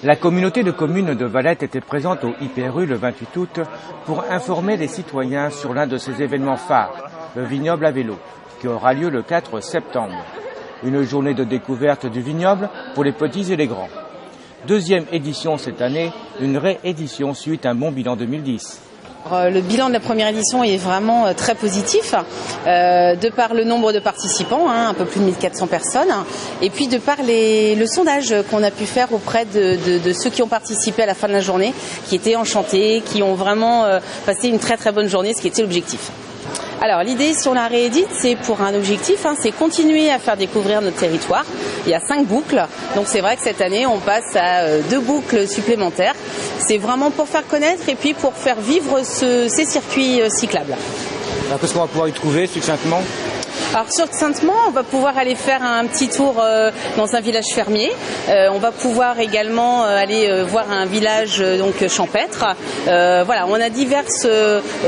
La communauté de communes de Valette était présente au IPRU le 28 août pour informer les citoyens sur l'un de ses événements phares, le vignoble à vélo, qui aura lieu le 4 septembre. Une journée de découverte du vignoble pour les petits et les grands. Deuxième édition cette année, une réédition suite à un bon bilan 2010. Le bilan de la première édition est vraiment très positif, de par le nombre de participants, un peu plus de 1400 personnes, et puis de par le sondage qu'on a pu faire auprès de ceux qui ont participé à la fin de la journée, qui étaient enchantés, qui ont vraiment passé une très très bonne journée, ce qui était l'objectif. Alors l'idée sur la réédite, c'est pour un objectif, c'est continuer à faire découvrir notre territoire. Il y a 5 boucles, donc c'est vrai que cette année on passe à 2 boucles supplémentaires. C'est vraiment pour faire connaître et puis pour faire vivre ces circuits cyclables. Alors qu'est-ce qu'on va pouvoir y trouver succinctement ? Alors succinctement, on va pouvoir aller faire un petit tour dans un village fermier. On va pouvoir également aller voir un village donc champêtre. Voilà, on a divers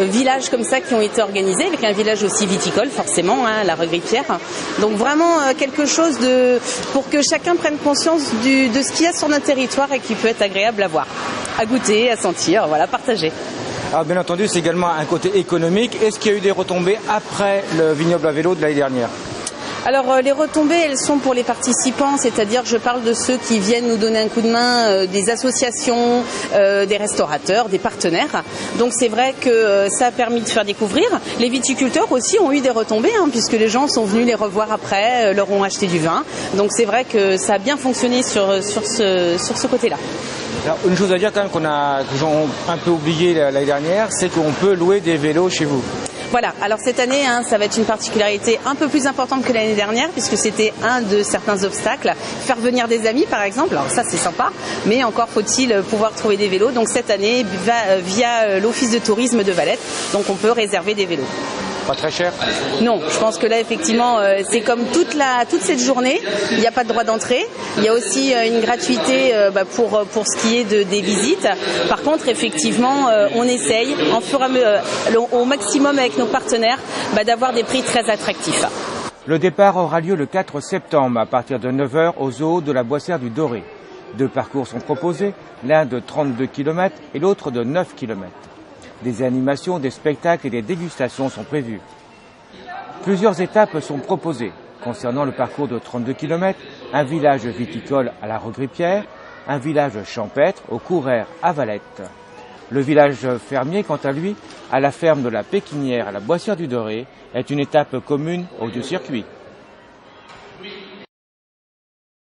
villages comme ça qui ont été organisés, avec un village aussi viticole forcément, la Regripière. Donc vraiment quelque chose pour que chacun prenne conscience de ce qu'il y a sur notre territoire et qui peut être agréable à voir, à goûter, à sentir, voilà, partager. Alors bien entendu, c'est également un côté économique. Est-ce qu'il y a eu des retombées après le vignoble à vélo de l'année dernière ? Alors les retombées, elles sont pour les participants, c'est-à-dire je parle de ceux qui viennent nous donner un coup de main, des associations, des restaurateurs, des partenaires. Donc c'est vrai que ça a permis de faire découvrir. Les viticulteurs aussi ont eu des retombées, puisque les gens sont venus les revoir après, leur ont acheté du vin. Donc c'est vrai que ça a bien fonctionné sur ce côté-là. Alors, une chose à dire quand même que j'ai un peu oublié l'année dernière, c'est qu'on peut louer des vélos chez vous. Voilà, alors cette année, ça va être une particularité un peu plus importante que l'année dernière, puisque c'était un de certains obstacles. Faire venir des amis, par exemple, alors ça c'est sympa, mais encore faut-il pouvoir trouver des vélos. Donc cette année, via l'Office de tourisme de Valette, donc on peut réserver des vélos. Pas très cher ? Non, je pense que là effectivement c'est comme toute cette journée, il n'y a pas de droit d'entrée. Il y a aussi une gratuité pour ce qui est des visites. Par contre effectivement on essaye au maximum avec nos partenaires d'avoir des prix très attractifs. Le départ aura lieu le 4 septembre à partir de 9h au zoo de la Boissière du Doré. 2 parcours sont proposés, l'un de 32 km et l'autre de 9 km. Des animations, des spectacles et des dégustations sont prévus. Plusieurs étapes sont proposées. Concernant le parcours de 32 km, un village viticole à la Regripière, un village champêtre au Courrères à Valette. Le village fermier, quant à lui, à la ferme de la Péquinière à la Boissière du Doré, est une étape commune au 2 circuits.